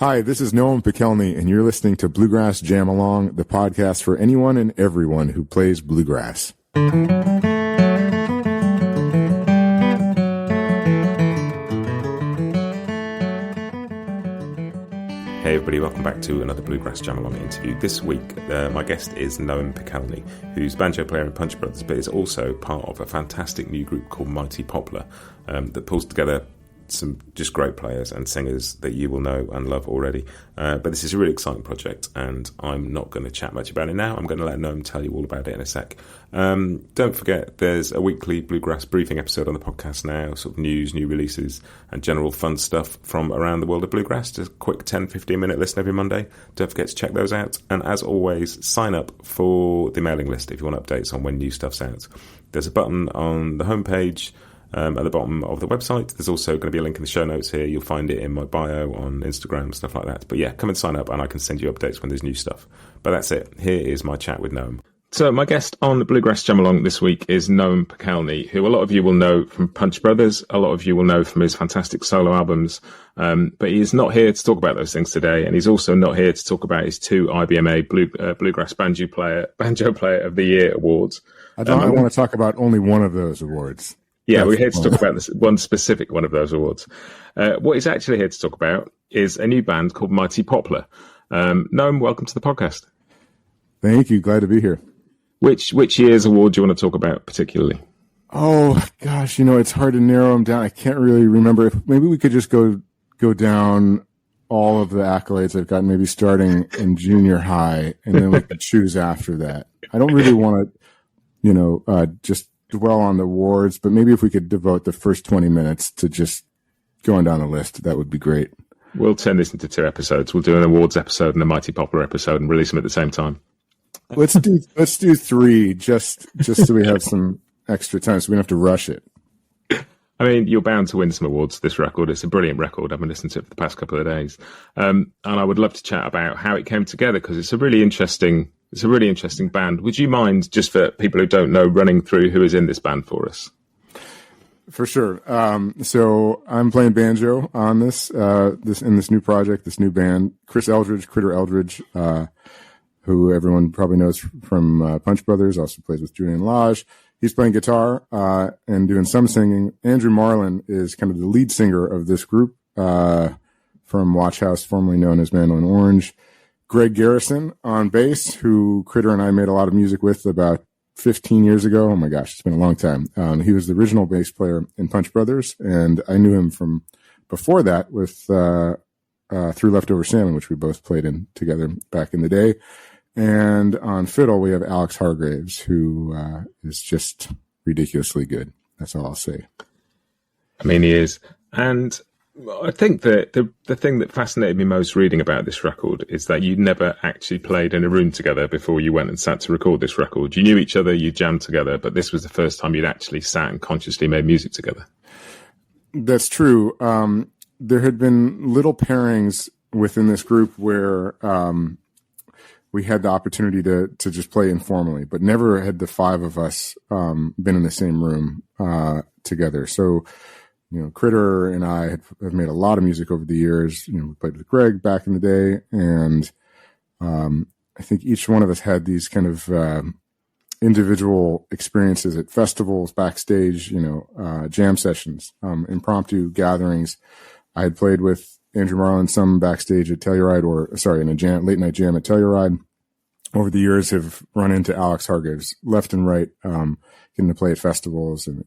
Hi, this is Noam Pikelny, and you're listening to Bluegrass Jam Along, the podcast for anyone and everyone who plays bluegrass. Hey everybody, welcome back to another Bluegrass Jam Along interview. This week, my guest is Noam Pikelny, who's banjo player in Punch Brothers, but is also part of a fantastic new group called Mighty Poplar that pulls together some just great players and singers that you will know and love already. But this is a really exciting project, and I'm not going to chat much about it now. I'm going to let Noam tell you all about it in a sec. Don't forget, there's a weekly Bluegrass briefing episode on the podcast now, sort of news, new releases, and general fun stuff from around the world of bluegrass. Just a quick 10-15 minute listen every Monday. Don't forget to check those out. And as always, sign up for the mailing list if you want updates on when new stuff's out. There's a button on the homepage at the bottom of the website. There's also going to be a link in the show notes here. You'll find it in my bio on Instagram, stuff like that. But yeah, come and sign up and I can send you updates when there's new stuff. But that's it. Here is my chat with Noam. So my guest on the Bluegrass Jam Along this week is Noam Pikelny, who a lot of you will know from Punch Brothers. A lot of you will know from his fantastic solo albums. But he is not here to talk about those things today. And he's also not here to talk about his two IBMA Bluegrass Banjo Player of the Year awards. I want to talk about only one of those awards. Yeah, we're here to talk about this one specific one of those awards. What he's actually here to talk about is a new band called Mighty Poplar. Noam, welcome to the podcast. Thank you. Glad to be here. Which year's award do you want to talk about particularly? Oh, gosh, it's hard to narrow them down. I can't really remember. Maybe we could just go down all of the accolades I've gotten, maybe starting in junior high, and then we could choose after that. I don't really want to, just dwell on the awards, but maybe if we could devote the first 20 minutes to just going down the list, that would be great. We'll turn this into 2 episodes. We'll do an awards episode and a Mighty Poplar episode and release them at the same time. Let's do 3 just so we have some extra time, so we don't have to rush it. I mean, you're bound to win some awards, this record. It's a brilliant record. I've been listening to it for the past couple of days. And I would love to chat about how it came together, because it's a really interesting band. Would you mind, just for people who don't know, running through who is in this band for us? For sure. So I'm playing banjo on this new project, this new band. Chris Eldridge, Critter Eldridge, who everyone probably knows from Punch Brothers, also plays with Julian Lage. He's playing guitar and doing some singing. Andrew Marlin is kind of the lead singer of this group from Watchhouse, formerly known as Mandolin Orange. Greg Garrison on bass, who Critter and I made a lot of music with about 15 years ago. Oh my gosh, it's been a long time. He was the original bass player in Punch Brothers, and I knew him from before that with Through Leftover Salmon, which we both played in together back in the day. And on fiddle, we have Alex Hargraves, who is just ridiculously good. That's all I'll say. I mean, he is. And I think that the thing that fascinated me most reading about this record is that you never actually played in a room together before you went and sat to record this record. You knew each other, you jammed together, but this was the first time you'd actually sat and consciously made music together. That's true. There had been little pairings within this group where we had the opportunity to just play informally, but never had the 5 of us been in the same room together. So, Critter and I have made a lot of music over the years. We played with Greg back in the day, and I think each one of us had these kind of individual experiences at festivals, backstage, jam sessions, impromptu gatherings. I had played with Andrew Marlin some backstage at Telluride, in a late night jam at Telluride. Over the years, have run into Alex Hargraves left and right, getting to play at festivals and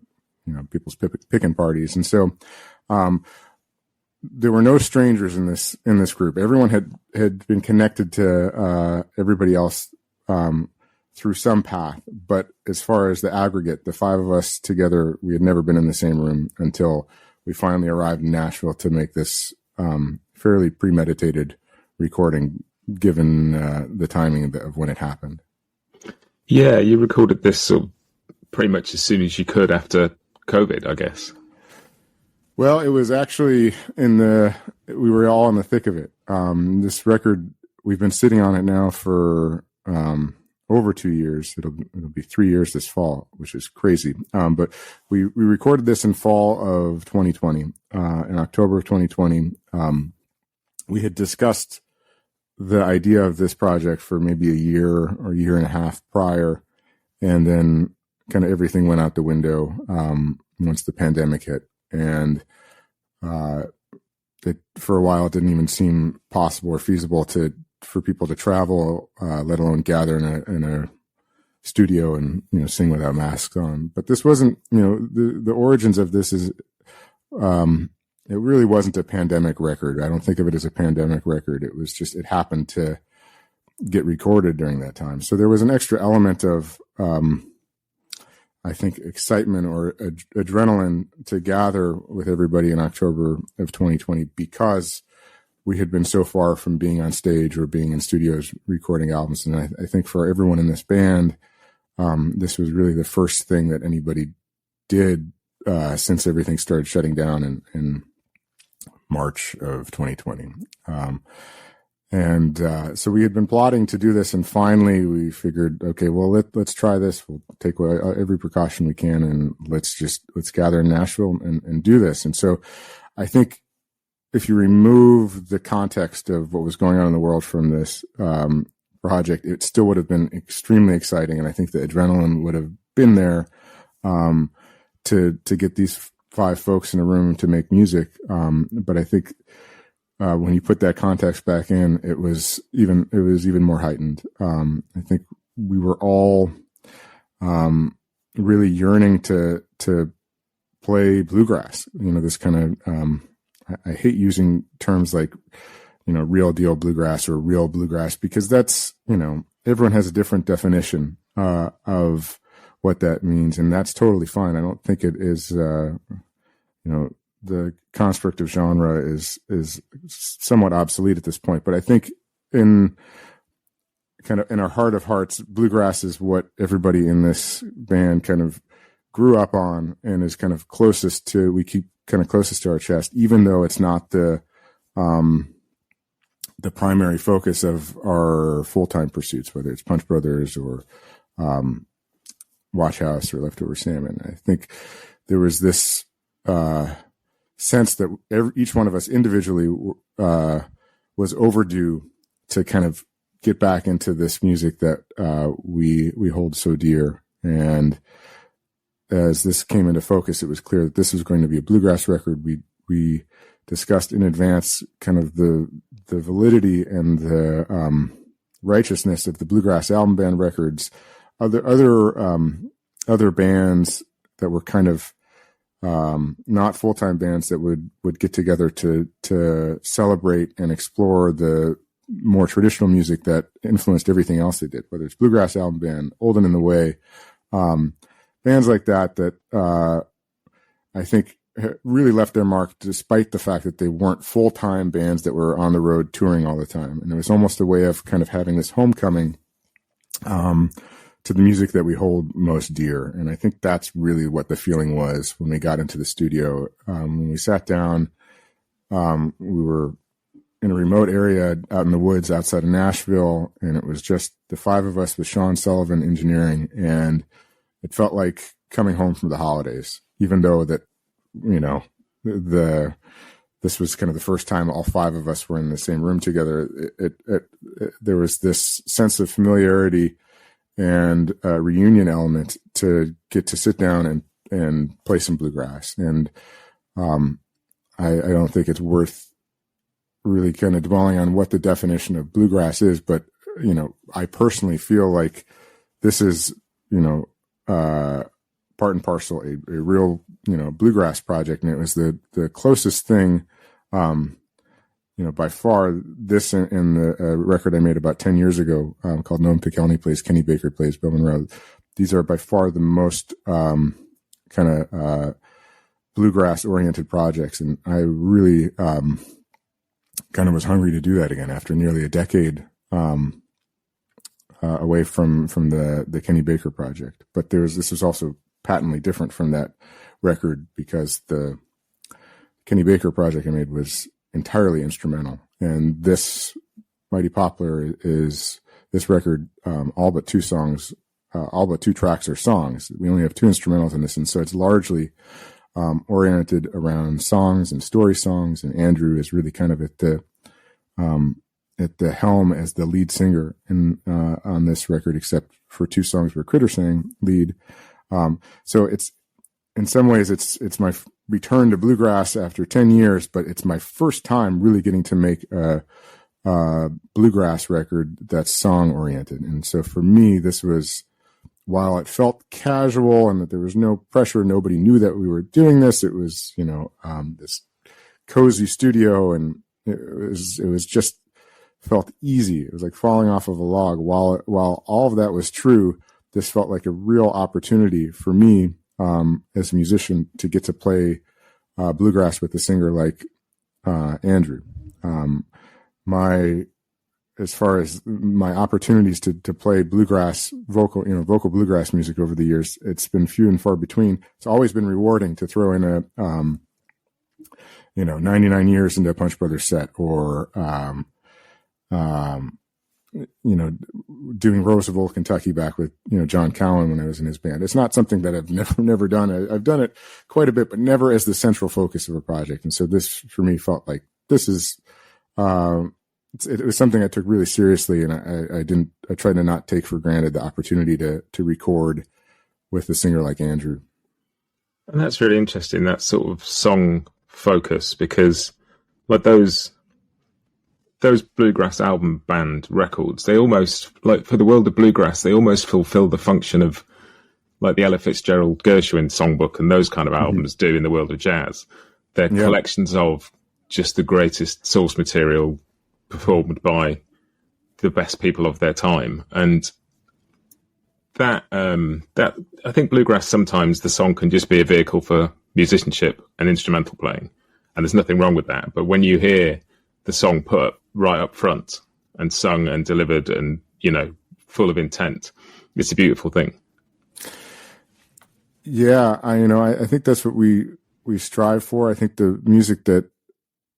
people's picking parties. And so there were no strangers in this group. Everyone had been connected to everybody else through some path. But as far as the aggregate, the 5 of us together, we had never been in the same room until we finally arrived in Nashville to make this fairly premeditated recording, given the timing of when it happened. Yeah, you recorded this sort of pretty much as soon as you could after COVID, I guess. Well, it was actually we were all in the thick of it. This record, we've been sitting on it now for over 2 years. It'll be 3 years this fall, which is crazy. But we recorded this in fall of 2020, in October of 2020. we had discussed the idea of this project for maybe a year or year and a half prior, and then kind of everything went out the window once the pandemic hit, and it, for a while, it didn't even seem possible or feasible for people to travel, let alone gather in a studio and sing without masks on. But this wasn't, the origins of this is it really wasn't a pandemic record. I don't think of it as a pandemic record. It was just, it happened to get recorded during that time. So there was an extra element of I think excitement or adrenaline to gather with everybody in October of 2020, because we had been so far from being on stage or being in studios recording albums. And I think for everyone in this band, this was really the first thing that anybody did since everything started shutting down in March of 2020. So we had been plotting to do this, and finally we figured, okay, well, let's try this. We'll take every precaution we can, and let's gather in Nashville and do this. And so I think if you remove the context of what was going on in the world from this project, it still would have been extremely exciting. And I think the adrenaline would have been there to get these 5 folks in a room to make music. But I think when you put that context back in, it was even more heightened. I think we were all really yearning to play bluegrass. This kind of I hate using terms like real deal bluegrass or real bluegrass, because that's everyone has a different definition of what that means, and that's totally fine. I don't think it is the construct of genre is somewhat obsolete at this point. But I think in our heart of hearts, bluegrass is what everybody in this band kind of grew up on and is kind of closest to our chest, even though it's not the primary focus of our full-time pursuits, whether it's Punch Brothers or Watchhouse or Leftover Salmon. I think there was this sense that each one of us individually was overdue to kind of get back into this music that we hold so dear. And as this came into focus, it was clear that this was going to be a bluegrass record. We discussed in advance kind of the validity and the righteousness of the Bluegrass Album Band records. Other bands that were kind of not full-time bands that would get together to celebrate and explore the more traditional music that influenced everything else they did, whether it's Bluegrass Album Band, Old and in the Way, bands like that I think really left their mark, despite the fact that they weren't full-time bands that were on the road touring all the time. And it was almost a way of kind of having this homecoming to the music that we hold most dear. And I think that's really what the feeling was when we got into the studio. When we sat down, we were in a remote area out in the woods outside of Nashville, and it was just the 5 of us with Sean Sullivan engineering, and it felt like coming home from the holidays, even though that, this was kind of the first time all 5 of us were in the same room together. There was this sense of familiarity and a reunion element to get to sit down and play some bluegrass. And I don't think it's worth really kind of dwelling on what the definition of bluegrass is, but I personally feel like this is part and parcel a real bluegrass project, and it was the closest thing by far. This and the record I made about 10 years ago called Noam Pikelny Plays, Kenny Baker Plays, Bill Monroe. These are by far the most kind of bluegrass oriented projects, and I really kind of was hungry to do that again after nearly a decade away from the Kenny Baker project. But this was also patently different from that record, because the Kenny Baker project I made was entirely instrumental, and this Mighty Poplar is this record. All but 2 tracks are songs. We only have 2 instrumentals in this, and so it's largely oriented around songs and story songs. And Andrew is really kind of at the at the helm as the lead singer on this record, except for 2 songs where Critter sang lead. So it's, in some ways, it's my return to bluegrass after 10 years, but it's my first time really getting to make a bluegrass record that's song oriented. And so for me, this was, while it felt casual and that there was no pressure, nobody knew that we were doing this. It was, this cozy studio, and it was just felt easy. It was like falling off of a log. While all of that was true, this felt like a real opportunity for me, as a musician, to get to play bluegrass with a singer like Andrew. As far as my opportunities to play bluegrass vocal bluegrass music over the years, it's been few and far between. It's always been rewarding to throw in a 99 years into a Punch Brother set, or doing Roseville, Kentucky back with, John Cowan when I was in his band. It's not something that I've never done. I've done it quite a bit, but never as the central focus of a project. And so this, for me, felt like this is, it was something I took really seriously, and I tried to not take for granted the opportunity to record with a singer like Andrew. And that's really interesting, that sort of song focus, because like those Bluegrass Album Band records, they almost, like, for the world of bluegrass, they almost fulfill the function of like the Ella Fitzgerald Gershwin songbook and those kind of albums do in the world of jazz. They're collections of just the greatest source material performed by the best people of their time. And that I think bluegrass, sometimes the song can just be a vehicle for musicianship and instrumental playing, and there's nothing wrong with that. But when you hear the song put right up front and sung and delivered and, full of intent, it's a beautiful thing. Yeah. I think that's what we strive for. I think the music that,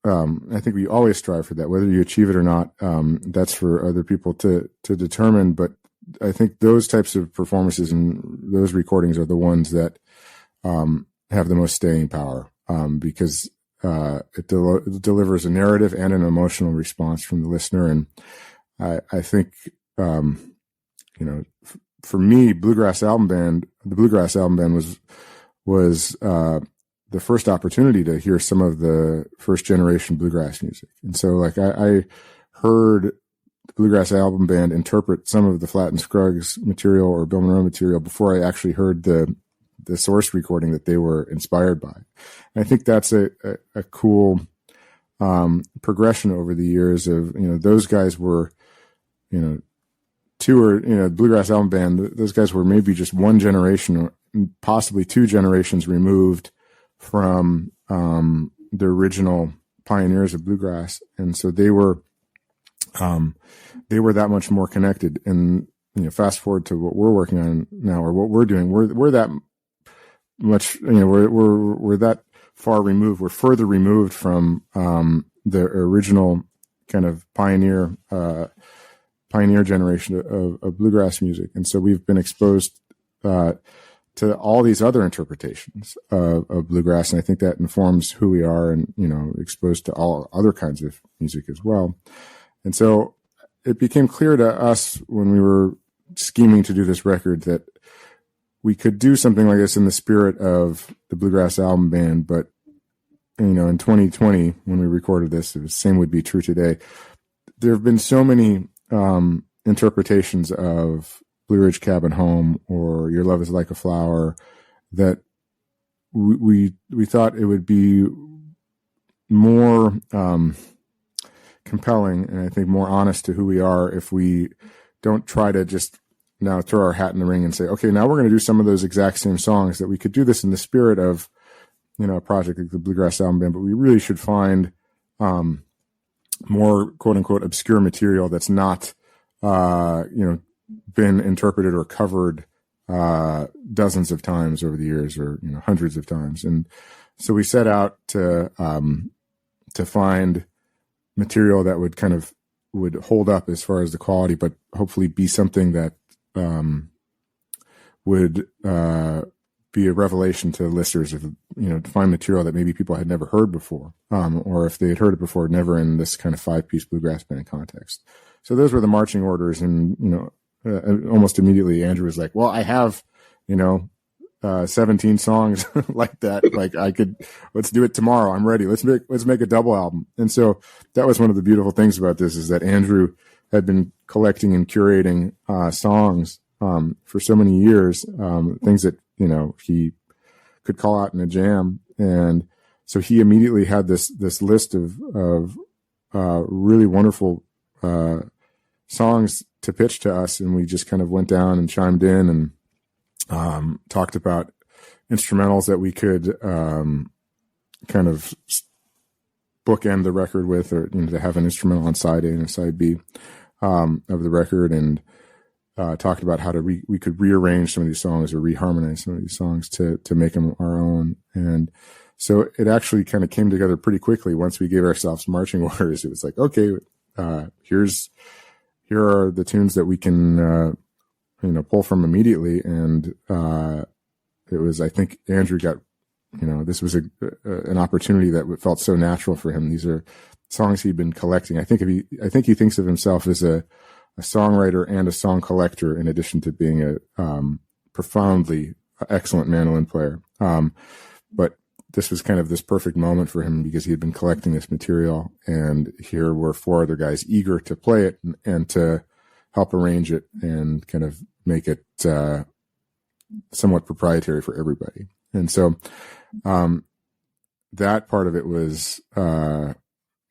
I think we always strive for that, whether you achieve it or not. That's for other people to determine. But I think those types of performances and those recordings are the ones that, have the most staying power, because, it delivers a narrative and an emotional response from the listener. And I think, for me, the Bluegrass Album Band was the first opportunity to hear some of the first generation bluegrass music. And so, like, I heard the Bluegrass Album Band interpret some of the Flatt and Scruggs material or Bill Monroe material before I actually heard the source recording that they were inspired by. And I think that's a cool progression over the years of, those guys were, Bluegrass Album Band, those guys were maybe just one generation or possibly 2 generations removed from the original pioneers of bluegrass. And so they were that much more connected. And, fast forward to what we're working on now, or what we're doing, we're that much, we're that far removed. We're further removed from the original kind of pioneer generation of bluegrass music. And so we've been exposed to all these other interpretations of bluegrass. And I think that informs who we are, and, exposed to all other kinds of music as well. And so it became clear to us when we were scheming to do this record that we could do something like this in the spirit of the Bluegrass Album Band. But, in 2020, when we recorded this, the same would be true today. There have been so many interpretations of Blue Ridge Cabin Home or Your Love Is Like a Flower that we thought it would be more compelling, and I think more honest to who we are, if we don't try to just now throw our hat in the ring and say, okay, now we're going to do some of those exact same songs. That we could do this in the spirit of, a project like the Bluegrass Album Band, but we really should find more quote unquote obscure material that's not, been interpreted or covered dozens of times over the years, or hundreds of times. And so we set out to find material that would hold up as far as the quality, but hopefully be something that would be a revelation to listeners of, to find material that maybe people had never heard before, or if they had heard it before, never in this kind of 5-piece bluegrass band context. So those were the marching orders. And, almost immediately Andrew was like, well, I have, 17 songs like that. Like let's do it tomorrow. I'm ready. Let's make a double album. And so that was one of the beautiful things about this, is that Andrew had been collecting and curating, songs, for so many years, things that, he could call out in a jam. And so he immediately had this list of really wonderful, songs to pitch to us. And we just kind of went down and chimed in and, talked about instrumentals that we could, kind of bookend the record with, or, to have an instrumental on side A and side B, of the record. And, talked about how we could rearrange some of these songs or reharmonize some of these songs to make them our own. And so it actually kind of came together pretty quickly once we gave ourselves marching orders. It was like, okay, here are the tunes that we can, pull from immediately. And, it was, I think Andrew got, this was an opportunity that felt so natural for him. These are songs he'd been collecting. I think he thinks of himself as a songwriter and a song collector, in addition to being a profoundly excellent mandolin player. But this was kind of this perfect moment for him, because he had been collecting this material, and here were 4 other guys eager to play it and to help arrange it and kind of make it somewhat proprietary for everybody. And so that part of it was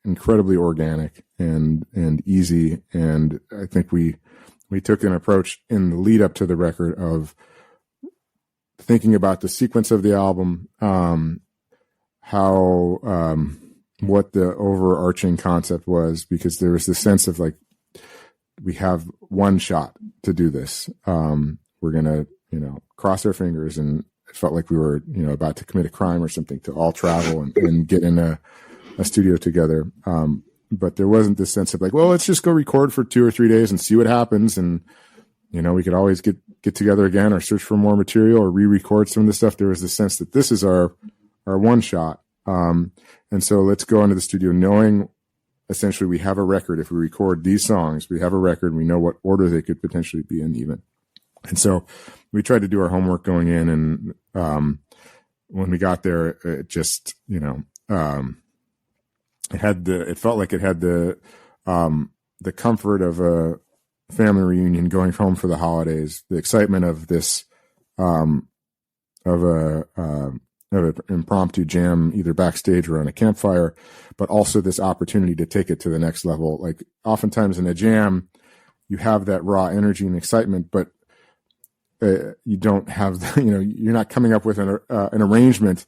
incredibly organic and easy. And I think we took an approach in the lead up to the record of thinking about the sequence of the album, what the overarching concept was, because there was this sense of like, we have one shot to do this. We're going to, cross our fingers, and it felt like we were, about to commit a crime or something, to all travel and get in a studio together. But there wasn't this sense of like, well, let's just go record for 2 or 3 days and see what happens. And, we could always get together again or search for more material or re-record some of the stuff. There was this sense that this is our one shot. And so let's go into the studio knowing essentially we have a record. If we record these songs, we have a record. We know what order they could potentially be in even. And so we tried to do our homework going in. And when we got there, it just, it felt like it had the comfort of a family reunion going home for the holidays, the excitement of this, of an impromptu jam, either backstage or on a campfire, but also this opportunity to take it to the next level. Like oftentimes in a jam, you have that raw energy and excitement, but you don't have, you're not coming up with an arrangement,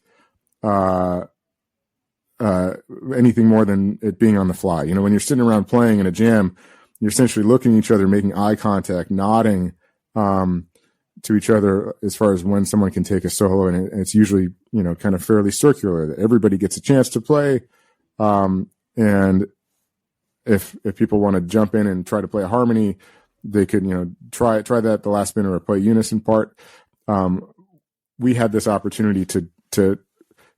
anything more than it being on the fly. When you're sitting around playing in a jam, you're essentially looking at each other, making eye contact, nodding, to each other as far as when someone can take a solo. And it's usually, kind of fairly circular, that everybody gets a chance to play. And if people want to jump in and try to play a harmony, they could, try that the last minute or play unison part. We had this opportunity to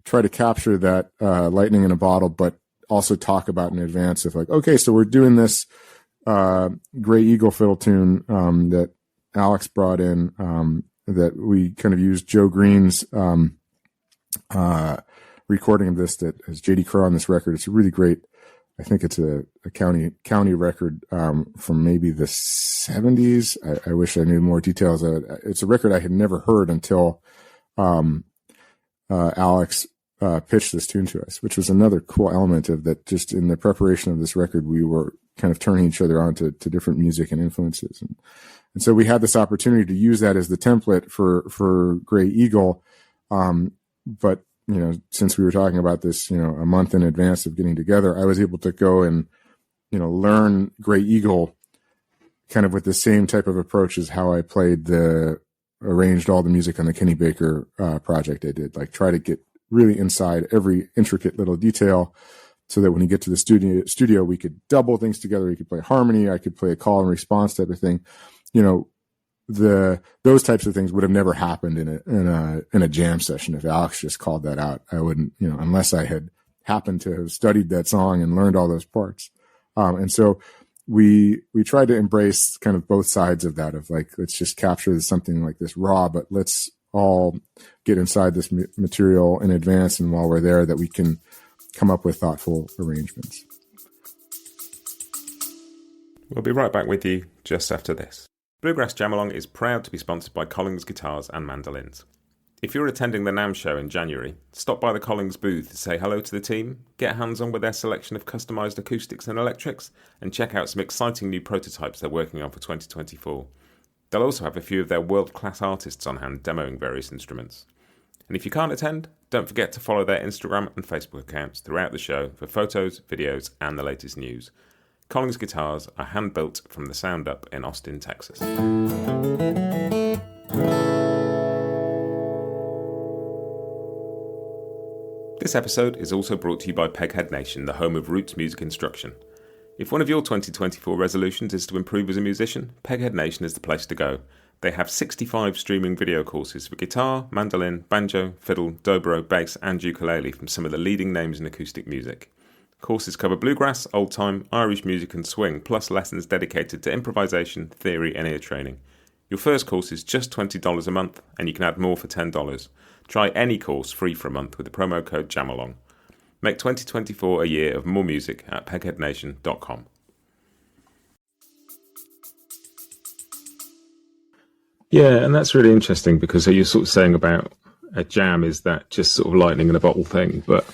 try to capture that, lightning in a bottle, but also talk about in advance of like, okay, so we're doing this, Gray Eagle fiddle tune, that Alex brought in, that we kind of used Joe Green's, recording of this that has JD Crowe on this record. It's a really great, I think it's a county record, from maybe the 70s. I wish I knew more details of it. It's a record I had never heard until, Alex, pitched this tune to us, which was another cool element of that. Just in the preparation of this record, we were kind of turning each other on to different music and influences. And so we had this opportunity to use that as the template for Gray Eagle. But, since we were talking about this, a month in advance of getting together, I was able to go and, learn Gray Eagle kind of with the same type of approach as how I arranged all the music on the Kenny Baker, project I did. Like try to get really inside every intricate little detail, so that when you get to the studio, we could double things together. We could play harmony. I could play a call and response type of thing. those types of things would have never happened in a jam session. If Alex just called that out, I wouldn't, unless I had happened to have studied that song and learned all those parts. And so we tried to embrace kind of both sides of that, of like, let's just capture something like this raw, but let's all get inside this material in advance. And while we're there, that we can come up with thoughtful arrangements. We'll be right back with you just after this. Bluegrass Jam Along is proud to be sponsored by Collings Guitars and Mandolins. If you're attending the NAMM show in January, stop by the Collings booth to say hello to the team, get hands-on with their selection of customised acoustics and electrics, and check out some exciting new prototypes they're working on for 2024. They'll also have a few of their world-class artists on hand demoing various instruments. And if you can't attend, don't forget to follow their Instagram and Facebook accounts throughout the show for photos, videos, and the latest news. Collings guitars are hand-built from the Sound Up in Austin, Texas. This episode is also brought to you by Peghead Nation, the home of roots music instruction. If one of your 2024 resolutions is to improve as a musician, Peghead Nation is the place to go. They have 65 streaming video courses for guitar, mandolin, banjo, fiddle, dobro, bass, and ukulele from some of the leading names in acoustic music. Courses cover bluegrass, old-time, Irish music and swing, plus lessons dedicated to improvisation, theory and ear training. Your first course is just $20 a month, and you can add more for $10. Try any course free for a month with the promo code JAMALONG. Make 2024 a year of more music at pegheadnation.com. Yeah, and that's really interesting because you're sort of saying about a jam is that just sort of lightning in a bottle thing, but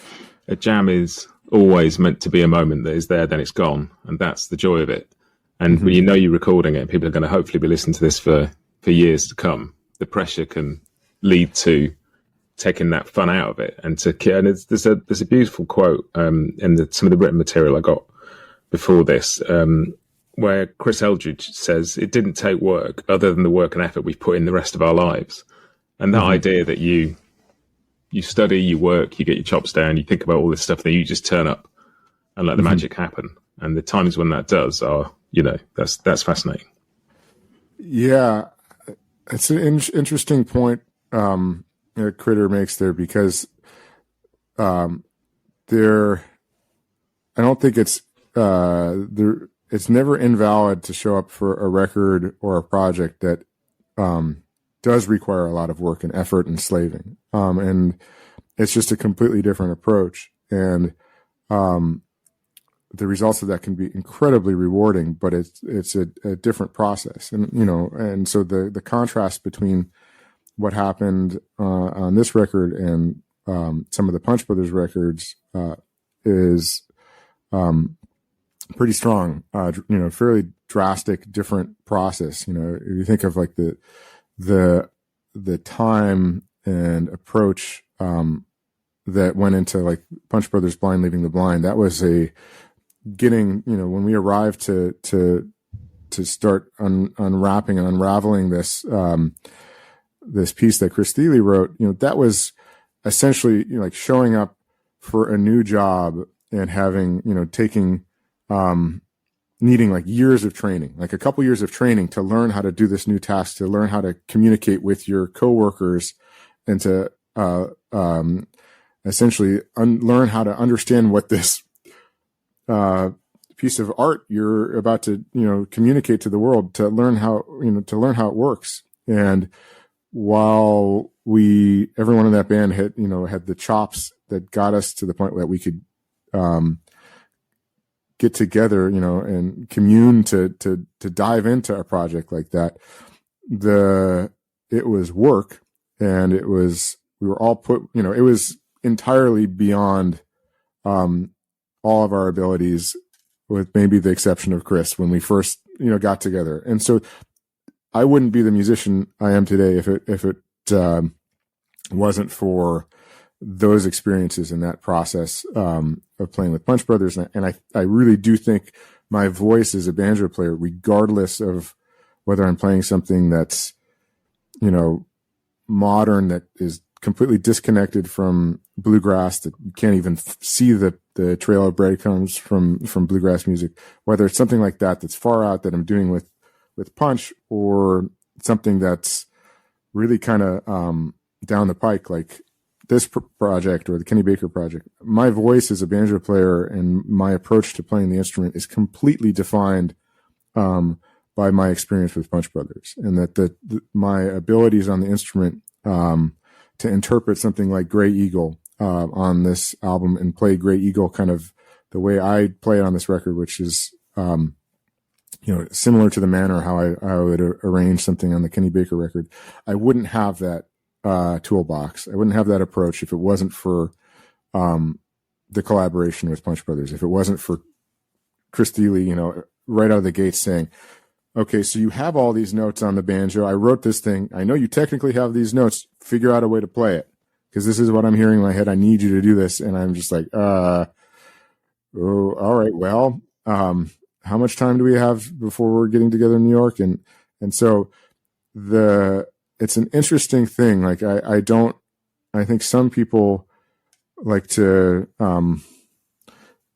a jam is always meant to be a moment that is there, then it's gone, and that's the joy of it. And when you know you're recording it, people are going to hopefully be listening to this for years to come. The pressure can lead to taking that fun out of it, and there's a beautiful quote in some of the written material I got before this, where Chris Eldridge says it didn't take work other than the work and effort we've put in the rest of our lives, and that idea that you study, you work, you get your chops down, you think about all this stuff, then you just turn up and let the magic happen. And the times when that does are, that's fascinating. Yeah, it's an interesting point Critter makes there, because I don't think it's never invalid to show up for a record or a project that does require a lot of work and effort and slaving. And it's just a completely different approach. And the results of that can be incredibly rewarding, but it's a different process. And, and so the contrast between what happened on this record and some of the Punch Brothers records is pretty strong. Fairly drastic, different process. If you think of like the time and approach that went into like Punch Brothers Blind Leading the Blind, that was getting, when we arrived to start unwrapping and unraveling this piece that Chris Thiele wrote, that was essentially like showing up for a new job and having, taking, needing like years of training, like a couple years of training to learn how to do this new task, to learn how to communicate with your coworkers, and to essentially learn how to understand what this piece of art you're about to communicate to the world, to learn how it works. And while everyone in that band had the chops that got us to the point that we could get together, and commune to dive into a project like that, it was work, and we were all put, it was entirely beyond all of our abilities, with maybe the exception of Chris when we first got together. And so I wouldn't be the musician I am today if it wasn't for those experiences in that process of playing with Punch Brothers. And I really do think my voice as a banjo player, regardless of whether I'm playing something that's modern, that is completely disconnected from bluegrass, that you can't even see the trail of breadcrumbs from bluegrass music, whether it's something like that that's far out that I'm doing with Punch, or something that's really kind of down the pike, like this project or the Kenny Baker project. My voice as a banjo player and my approach to playing the instrument is completely defined by my experience with Punch Brothers, and that my abilities on the instrument to interpret something like Gray Eagle on this album and play Gray Eagle kind of the way I play it on this record, which is similar to the manner how I would arrange something on the Kenny Baker record. I wouldn't have that toolbox. I wouldn't have that approach if it wasn't for the collaboration with Punch Brothers. If it wasn't for Chris Thiele, right out of the gate saying, okay, so you have all these notes on the banjo. I wrote this thing. I know you technically have these notes. Figure out a way to play it, because this is what I'm hearing in my head. I need you to do this. And I'm just like, all right, well, how much time do we have before we're getting together in New York? And so it's an interesting thing. Like I think some people like to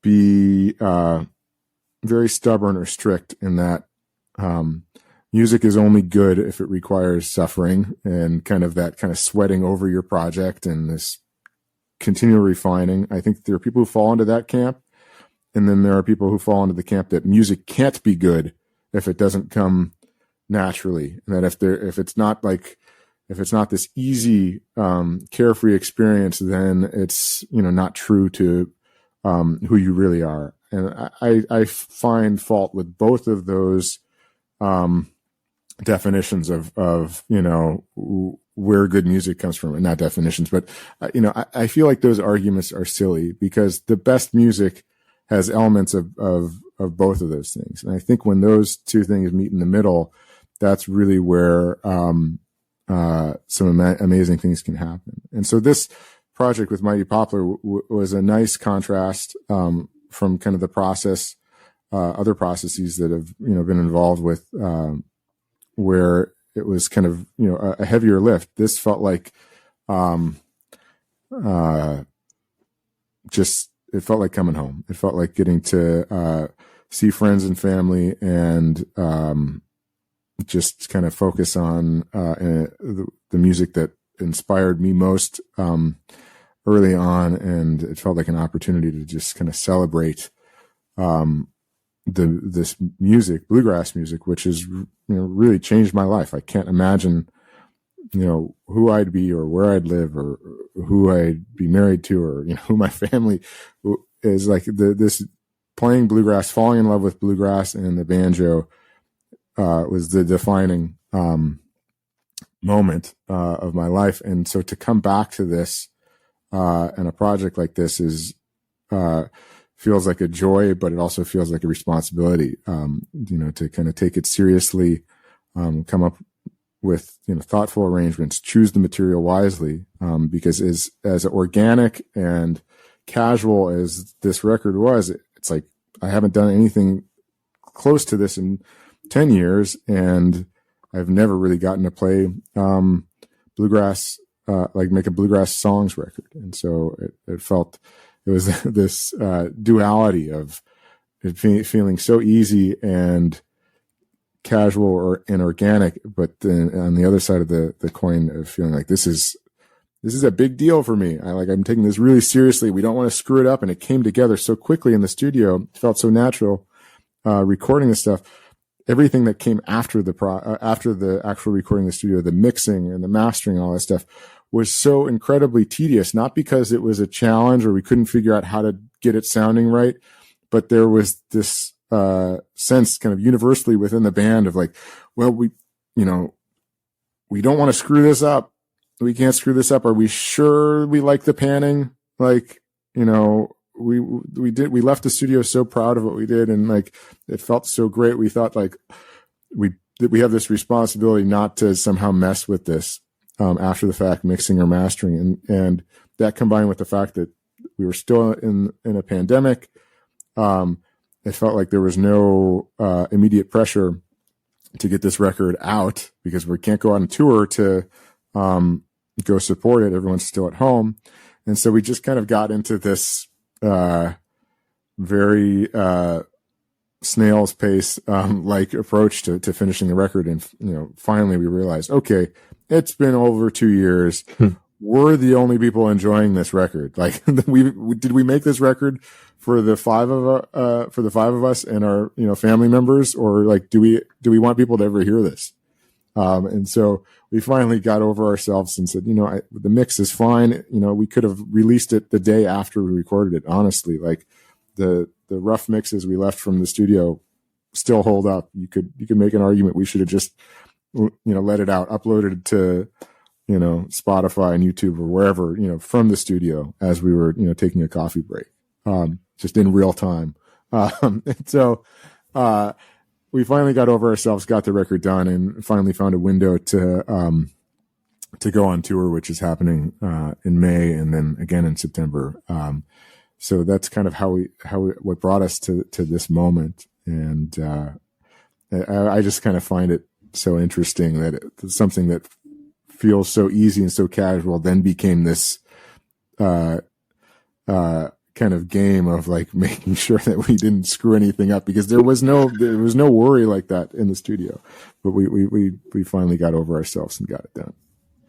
be very stubborn or strict in that music is only good if it requires suffering and kind of sweating over your project and this continual refining. I think there are people who fall into that camp. And then there are people who fall into the camp that music can't be good if it doesn't come naturally. And that if it's not this easy, carefree experience, then it's, not true to, who you really are. And I find fault with both of those, definitions of, where good music comes from, and not definitions, but, I feel like those arguments are silly, because the best music has elements of both of those things. And I think when those two things meet in the middle, that's really where some amazing things can happen. And so this project with Mighty Poplar was a nice contrast from kind of the process, other processes that have been involved with, where it was kind of a heavier lift. This felt like it felt like coming home. It felt like getting to see friends and family and just kind of focus on the music that inspired me most early on. And it felt like an opportunity to just kind of celebrate this music, bluegrass music, which has really changed my life. I can't imagine who I'd be or where I'd live or who I'd be married to or, who my family is. Like this playing bluegrass, falling in love with bluegrass and the banjo, was the defining, moment, of my life. And so to come back to this, and a project like this is, feels like a joy, but it also feels like a responsibility, to kind of take it seriously, come up with thoughtful arrangements, choose the material wisely, because as organic and casual as this record was, it's like I haven't done anything close to this in 10 years, and I've never really gotten to play bluegrass, like make a bluegrass songs record. And so it was this duality of it feeling so easy and casual and organic, but then on the other side of the coin of feeling like this is a big deal for me. I'm taking this really seriously. We don't want to screw it up. And it came together so quickly in the studio. It felt so natural, recording this stuff. Everything that came after the actual recording in the studio, the mixing and the mastering, all that stuff was so incredibly tedious, not because it was a challenge or we couldn't figure out how to get it sounding right, but there was this sense kind of universally within the band of like, well, we don't want to screw this up. We can't screw this up. Are we sure we like the panning? Like, we left the studio so proud of what we did. And like, it felt so great. We thought like we have this responsibility not to somehow mess with this, after the fact, mixing or mastering. And that combined with the fact that we were still in a pandemic, it felt like there was no immediate pressure to get this record out because we can't go on tour to go support it. Everyone's still at home. And so we just kind of got into this very snail's pace, like approach to finishing the record. And, finally we realized, okay, it's been over 2 years. We're the only people enjoying this record. Like did we make this record for the five of us and our, family members, or like, do we want people to ever hear this? And so we finally got over ourselves and said, the mix is fine. We could have released it the day after we recorded it. Honestly, like the rough mixes we left from the studio still hold up. You could make an argument we should have just, let it out, uploaded it to, Spotify and YouTube or wherever, from the studio as we were, taking a coffee break, just in real time. And so, we finally got over ourselves, got the record done, and finally found a window to go on tour, which is happening, in May and then again in September. So that's kind of what brought us to this moment. And, I just kind of find it so interesting that it's something that feels so easy and so casual then became this, kind of game of like making sure that we didn't screw anything up, because there was no worry like that in the studio, but we finally got over ourselves and got it done.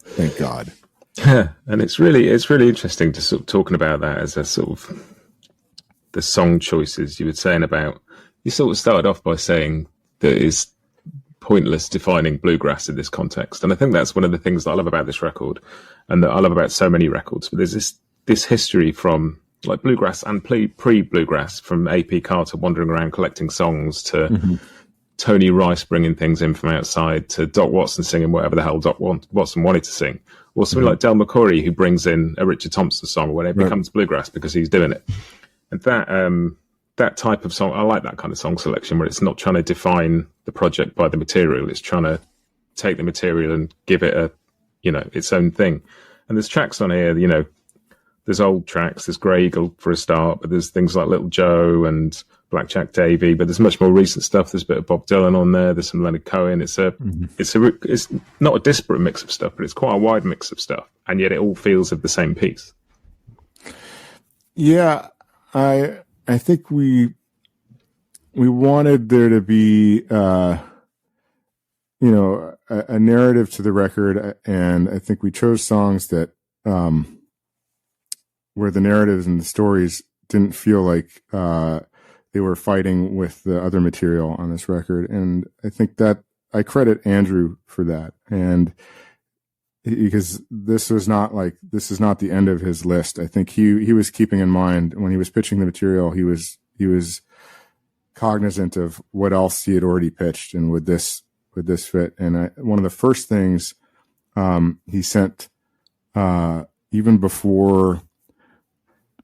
Thank God. And it's really interesting to sort of talking about that as a sort of the song choices you were saying about, you sort of started off by saying that it's pointless defining bluegrass in this context. And I think that's one of the things that I love about this record and that I love about so many records, but there's this history from like bluegrass and pre-bluegrass, from A.P. Carter wandering around collecting songs to Tony Rice bringing things in from outside to Doc Watson singing whatever the hell Doc Watson wanted to sing, or something like Del McCoury who brings in a Richard Thompson song when it becomes bluegrass because he's doing it. And that type of song, I like that kind of song selection where it's not trying to define the project by the material, it's trying to take the material and give it its own thing. And there's tracks on here, there's old tracks, there's Grey Eagle for a start, but there's things like Little Joe and Blackjack Davy, but there's much more recent stuff. There's a bit of Bob Dylan on there. There's some Leonard Cohen. It's not a disparate mix of stuff, but it's quite a wide mix of stuff. And yet it all feels of the same piece. Yeah. I think we wanted there to be, a narrative to the record. And I think we chose songs that, where the narratives and the stories didn't feel like they were fighting with the other material on this record. And I think that I credit Andrew for that. And because this is not the end of his list. I think he was keeping in mind when he was pitching the material, he was cognizant of what else he had already pitched and would this fit. And one of the first things he sent, even before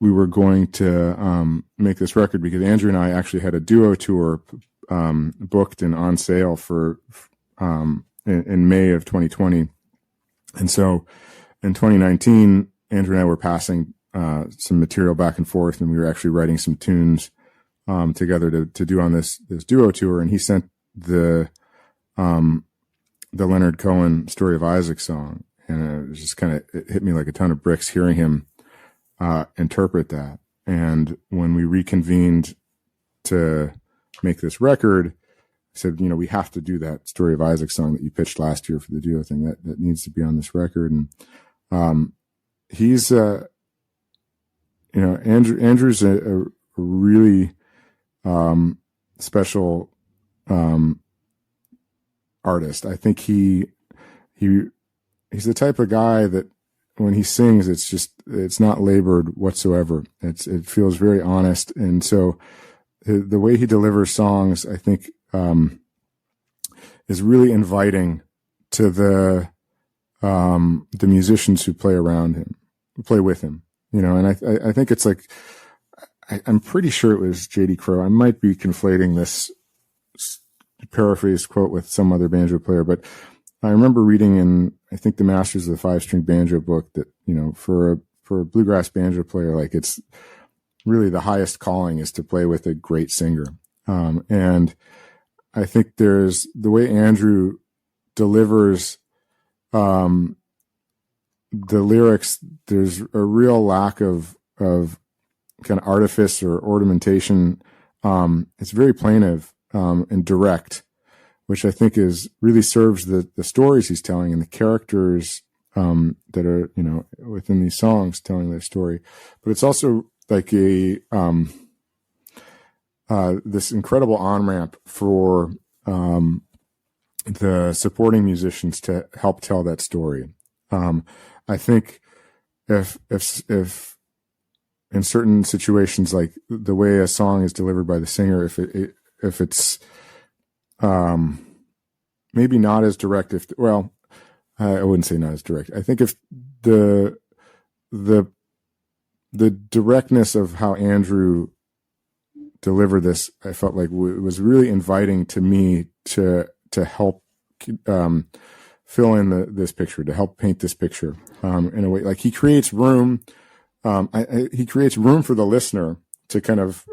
we were going to make this record, because Andrew and I actually had a duo tour booked and on sale for in May of 2020. And so in 2019, Andrew and I were passing some material back and forth, and we were actually writing some tunes together to do on this duo tour. And he sent the Leonard Cohen Story of Isaac song, and it was just it hit me like a ton of bricks hearing him interpret that. And when we reconvened to make this record, I said, we have to do that Story of Isaac song that you pitched last year for the duo thing. That needs to be on this record. And he's Andrew's a really special artist. I think he's the type of guy that when he sings, it's not labored whatsoever. It feels very honest. And so the way he delivers songs, I think, is really inviting to the musicians who play around him, who play with him, and I think it's like, I'm pretty sure it was J.D. Crowe. I might be conflating this paraphrased quote with some other banjo player, but I remember reading in, I think, the Masters of the Five-String Banjo book that, for a bluegrass banjo player, like it's really the highest calling is to play with a great singer. And I think there's the way Andrew delivers, the lyrics, there's a real lack of kind of artifice or ornamentation. It's very plaintive. and direct, which I think really serves the stories he's telling and the characters that are, within these songs telling their story. But it's also like this incredible on-ramp for the supporting musicians to help tell that story. I think if in certain situations, like the way a song is delivered by the singer, if it's maybe not as direct, I wouldn't say not as direct. I think if the directness of how Andrew delivered this, I felt like was really inviting to me to help fill in this picture, to help paint this picture in a way. Like he creates room. He creates room for the listener to kind of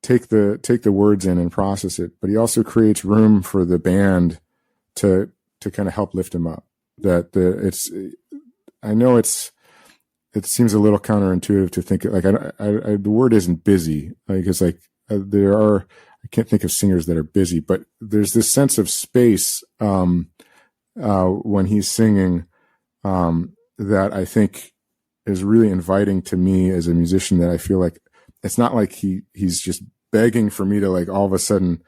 take the words in and process it, but he also creates room for the band to kind of help lift him up. It seems a little counterintuitive to think like the word isn't busy. Like it's like I can't think of singers that are busy, but there's this sense of space when he's singing that I think is really inviting to me as a musician, that I feel like it's not like he's just begging for me to like all of a sudden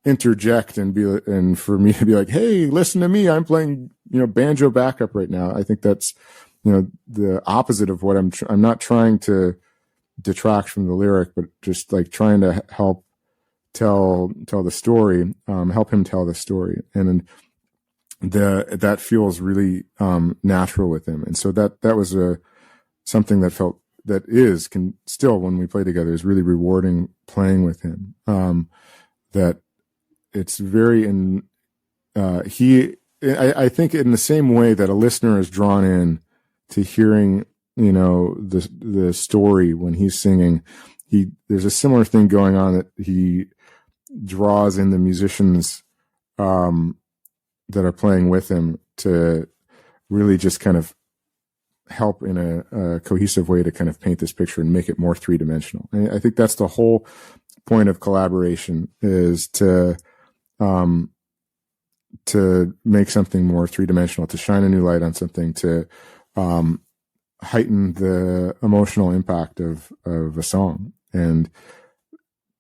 interject and for me to be like, hey, listen to me, I'm playing, banjo backup right now. I think that's, the opposite of what I'm not trying to detract from the lyric, but just like trying to help tell the story, help him tell the story. And that feels really natural with him. And so that was something that can still, when we play together, is really rewarding playing with him. That it's very I think in the same way that a listener is drawn in to hearing, the story when he's singing, there's a similar thing going on, that he draws in the musicians that are playing with him to really just kind of help in a cohesive way to kind of paint this picture and make it more three-dimensional. And I think that's the whole point of collaboration, is to make something more three-dimensional, to shine a new light on something, to heighten the emotional impact of a song. And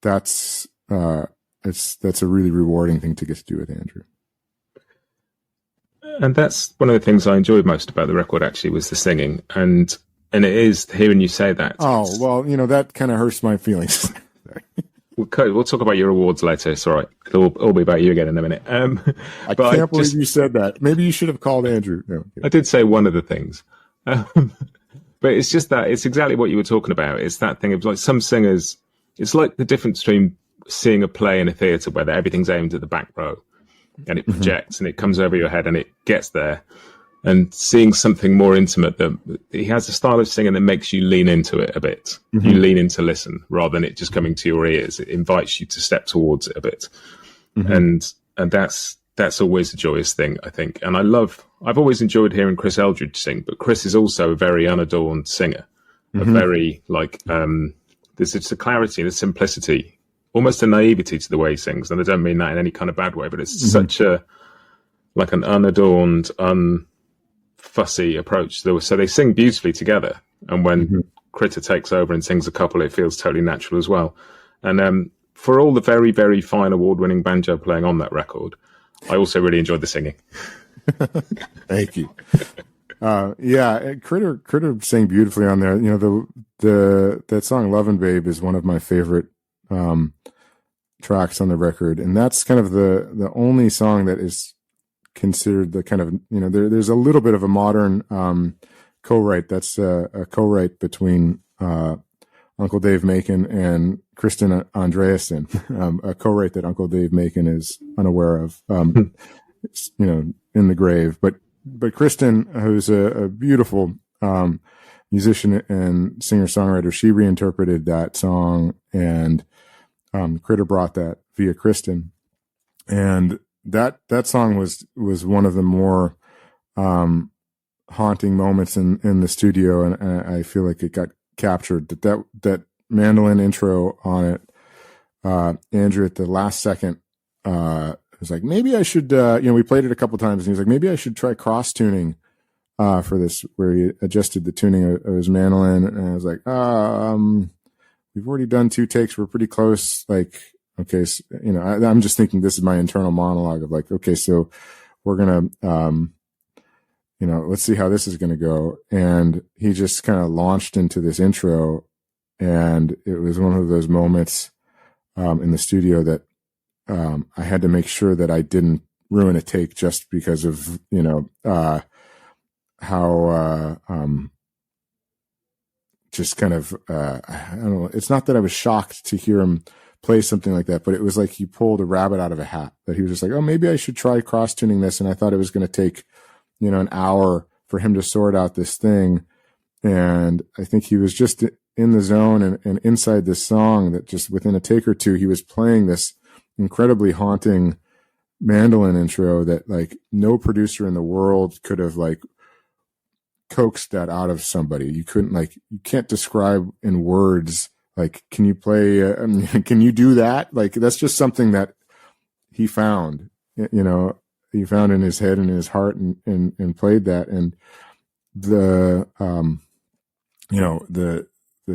that's a really rewarding thing to get to do with Andrew. And that's one of the things I enjoyed most about the record, actually, was the singing. And it is hearing you say that. Oh, well, that kind of hurts my feelings. We'll talk about your awards later. It's all right. It'll all be about you again in a minute. I can't believe you said that. Maybe you should have called Andrew. No, I did say one of the things. But it's just that it's exactly what you were talking about. It's that thing of like some singers, it's like the difference between seeing a play in a theatre where everything's aimed at the back row and it projects and it comes over your head and it gets there, and seeing something more intimate, that he has a style of singing that makes you lean into it a bit. Mm-hmm. You lean in to listen rather than it just coming to your ears. It invites you to step towards it a bit. Mm-hmm. And that's always a joyous thing, I think. And I've always enjoyed hearing Chris Eldridge sing, but Chris is also a very unadorned singer. Mm-hmm. A very there's just a clarity and a simplicity, almost a naivety to the way he sings. And I don't mean that in any kind of bad way, but it's such an unadorned, fussy approach. So they sing beautifully together. And when Critter takes over and sings a couple, it feels totally natural as well. And for all the very, very fine award-winning banjo playing on that record, I also really enjoyed the singing. Thank you. Critter sang beautifully on there. That song "Lovin' Babe" is one of my favorite tracks on the record, and that's kind of the only song that is considered the kind of there's a little bit of a modern co-write. That's a co-write between Uncle Dave Macon and Kristen Andreasen, a co-write that Uncle Dave Macon is unaware of, in the grave. But Kristen, who's a beautiful musician and singer-songwriter, she reinterpreted that song, and Critter brought that via Kristen. And that song was one of the more haunting moments in the studio, and I feel like it got captured. That mandolin intro on it Andrew at the last second, was like, maybe I should, we played it a couple times and he was like, maybe I should try cross tuning, for this, where he adjusted the tuning of his mandolin. And I was like, we've already done 2 takes. We're pretty close. Like, okay. So, I'm just thinking this is my internal monologue of like, okay, so we're going to, let's see how this is going to go. And he just kind of launched into this intro. And it was one of those moments, in the studio that, I had to make sure that I didn't ruin a take just because of, how, just kind of, I don't know. It's not that I was shocked to hear him play something like that, but it was like he pulled a rabbit out of a hat, that he was just like, oh, maybe I should try cross tuning this. And I thought it was going to take, an hour for him to sort out this thing. And I think he was just in the zone and inside this song that just within a take or two, he was playing this incredibly haunting mandolin intro that like no producer in the world could have like coaxed that out of somebody. You can't describe in words, like, can you play, can you do that? Like, that's just something that he found, he found in his head and in his heart and played that. And the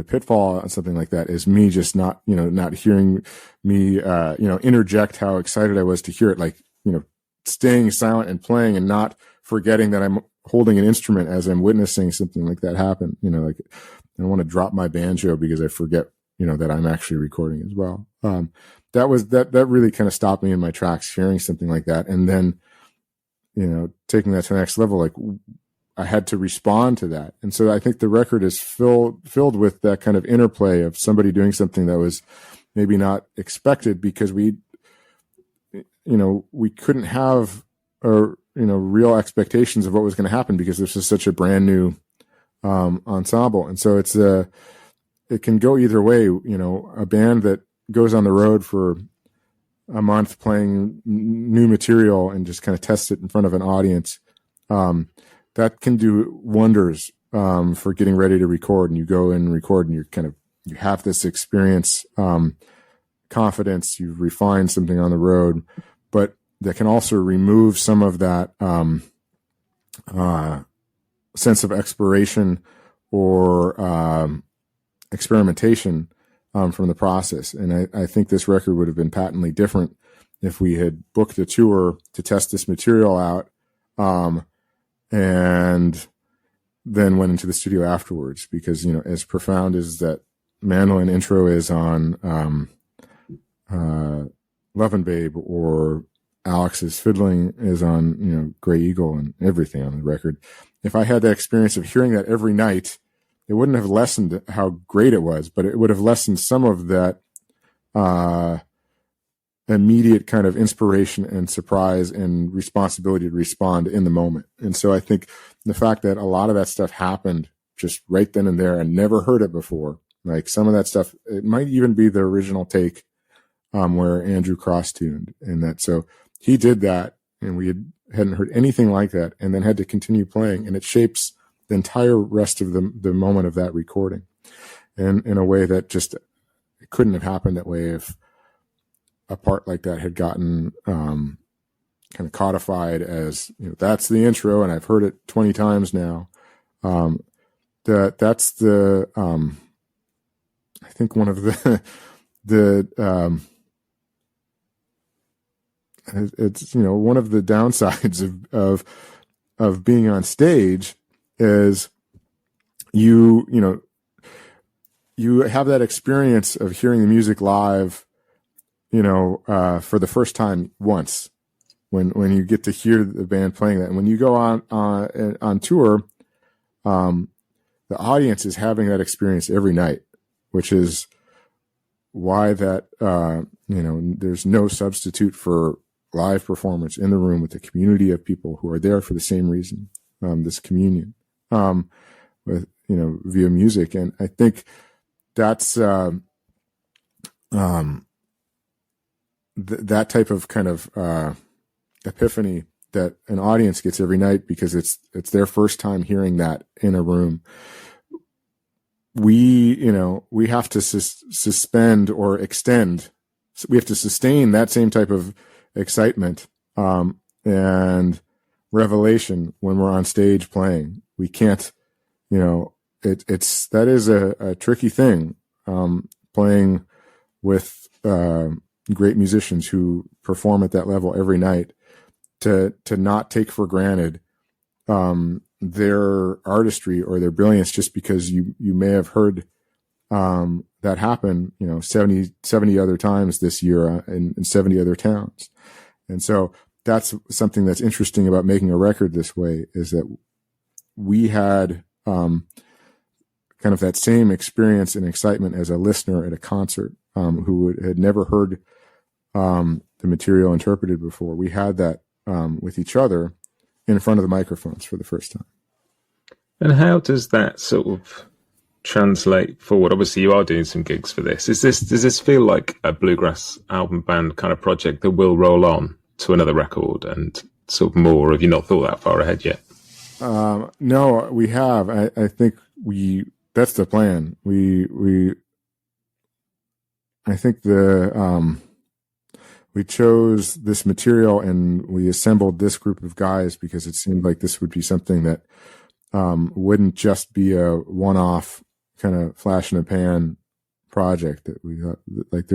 pitfall on something like that is me just not hearing me, interject how excited I was to hear it. Like, staying silent and playing and not forgetting that I'm holding an instrument as I'm witnessing something like that happen. Like I don't want to drop my banjo because I forget, that I'm actually recording as well. That really kind of stopped me in my tracks hearing something like that. And then, taking that to the next level, like I had to respond to that. And so I think the record is filled with that kind of interplay of somebody doing something that was maybe not expected because we couldn't have real expectations of what was going to happen because this is such a brand new ensemble. And so it can go either way. A band that goes on the road for a month playing new material and just kind of tests it in front of an audience, that can do wonders for getting ready to record. And you go and record and you have this experience, confidence, you refine something on the road, but that can also remove some of that sense of exploration or experimentation from the process. And I think this record would have been patently different if we had booked a tour to test this material out and then went into the studio afterwards. Because, as profound as that mandolin intro is on Love and Babe, or Alex's fiddling is on, Gray Eagle, and everything on the record. If I had the experience of hearing that every night, it wouldn't have lessened how great it was, but it would have lessened some of that immediate kind of inspiration and surprise and responsibility to respond in the moment. And so I think the fact that a lot of that stuff happened just right then and there and never heard it before, like some of that stuff, it might even be the original take where Andrew cross-tuned, and that, so he did that and we hadn't heard anything like that, and then had to continue playing, and it shapes the entire rest of the moment of that recording. And in a way that just, it couldn't have happened that way if a part like that had gotten kind of codified as, that's the intro and I've heard it 20 times now. That's the, I think one of it's, one of the downsides of being on stage is you have that experience of hearing the music live, for the first time once, when you get to hear the band playing that. And when you go on tour, the audience is having that experience every night, which is why that, there's no substitute for live performance in the room with the community of people who are there for the same reason, this communion, with, via music. And I think that's, that type of kind of, epiphany that an audience gets every night because it's their first time hearing that in a room. We have to suspend or extend we have to sustain that same type of excitement and revelation when we're on stage playing. We can't, that is a tricky thing, playing with great musicians who perform at that level every night, to not take for granted their artistry or their brilliance just because you may have heard that happen 70 other times this year in 70 other towns. And so that's something that's interesting about making a record this way, is that we had kind of that same experience and excitement as a listener at a concert who had never heard the material interpreted before. We had that with each other in front of the microphones for the first time. And how does that sort of translate forward? Obviously, you are doing some gigs for this. Does this feel like a Bluegrass Album Band kind of project that will roll on to another record and sort of more? Or have you not thought that far ahead yet? No, we have. I think that's the plan. I think we chose this material and we assembled this group of guys because it seemed like this would be something that wouldn't just be a one-off kind of flash in the pan project. That we like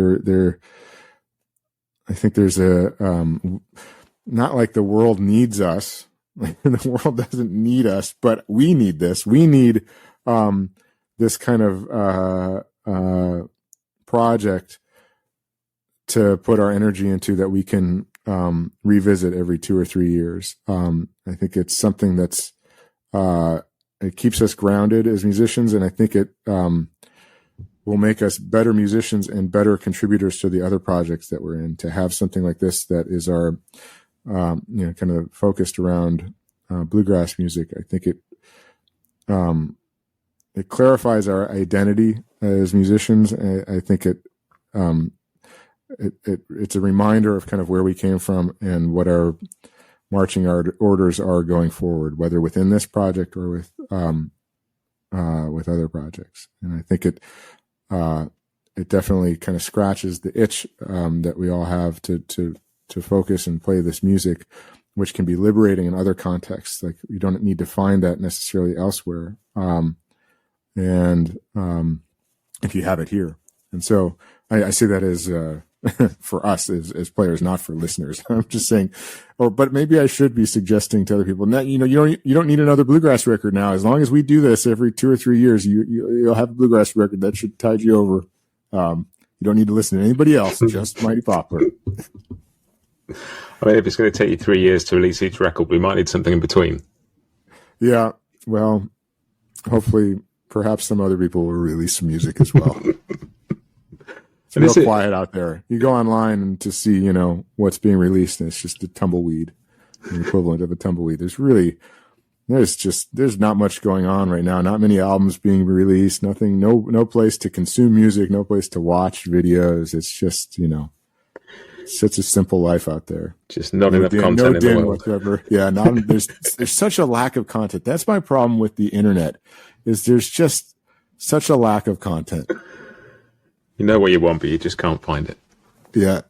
I think there's not like the world needs us. The world doesn't need us, but we need this. We need this kind of project to put our energy into that we can revisit every 2 or 3 years. I think it's something that's it keeps us grounded as musicians, and I think it will make us better musicians and better contributors to the other projects that we're in. To have something like this that is our kind of focused around bluegrass music, I think it clarifies our identity as musicians. I think it's a reminder of kind of where we came from and what our marching orders are going forward, whether within this project or with other projects. And I think it definitely kind of scratches the itch that we all have to focus and play this music, which can be liberating in other contexts. Like, you don't need to find that necessarily elsewhere. And if you have it here. And so I see that as for us as players, not for listeners. I'm just saying, but maybe I should be suggesting to other people, now, you don't need another bluegrass record now. As long as we do this every 2 or 3 years, you'll have a bluegrass record that should tide you over. You don't need to listen to anybody else, just Mighty Poplar. I mean, if it's going to take you 3 years to release each record, we might need something in between. Yeah, well, hopefully, perhaps some other people will release some music as well. It's real quiet out there. You go online and to see, what's being released, and it's just a tumbleweed, the equivalent of a tumbleweed. There's not much going on right now. Not many albums being released. Nothing. No place to consume music. No place to watch videos. It's just, such a simple life out there. Just not enough content in the world. Whatever. Yeah, there's such a lack of content. That's my problem with the internet. Is there's just such a lack of content. You know what you want, but you just can't find it. Yeah.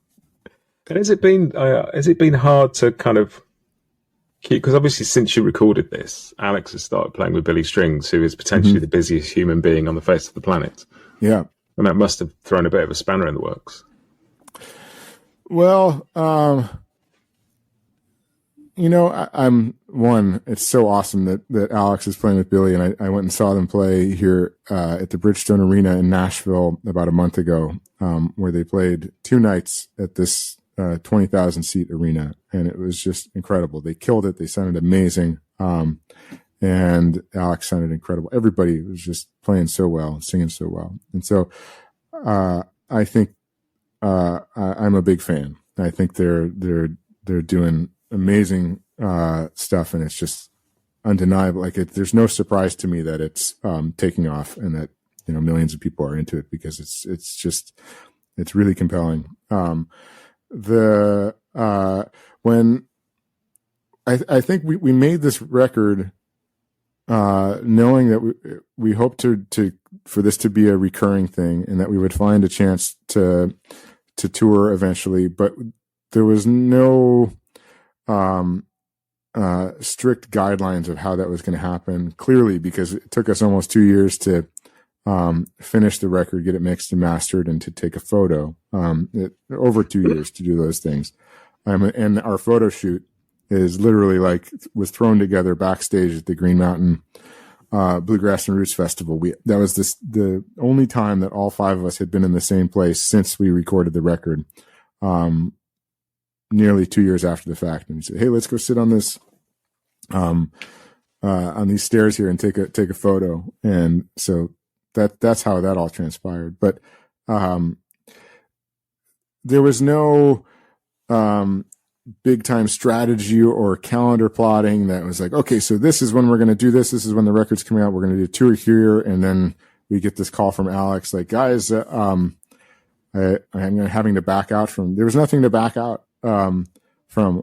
And has it been hard to kind of keep? Because obviously, since you recorded this, Alex has started playing with Billy Strings, who is potentially the busiest human being on the face of the planet. Yeah, and that must have thrown a bit of a spanner in the works. Well, it's so awesome that Alex is playing with Billy, and I went and saw them play here at the Bridgestone Arena in Nashville about a month ago, where they played 2 nights at this 20,000 seat arena, and it was just incredible. They killed it. They sounded amazing, and Alex sounded incredible. Everybody was just playing so well, singing so well, and so I think I'm a big fan. I think they're doing amazing stuff, and it's just undeniable. Like, there's no surprise to me that it's taking off and that millions of people are into it, because it's really compelling. When I think we made this record knowing that we hoped for this to be a recurring thing, and that we would find a chance to to tour eventually, but there was no strict guidelines of how that was going to happen, clearly, because it took us almost 2 years to finish the record, get it mixed and mastered, and to take a photo. Over 2 years to do those things. And our photo shoot is literally was thrown together backstage at the Green Mountain Bluegrass and Roots Festival. That was the only time that all 5 of us had been in the same place since we recorded the record, nearly 2 years after the fact. And we said, "Hey, let's go sit on this, on these stairs here and take a photo." And so that's how that all transpired. But there was no big time strategy or calendar plotting that was like, okay, so this is when we're going to do this. This is when the record's coming out. We're going to do a tour here. And then we get this call from Alex, like, guys, I'm having to back out from, there was nothing to back out from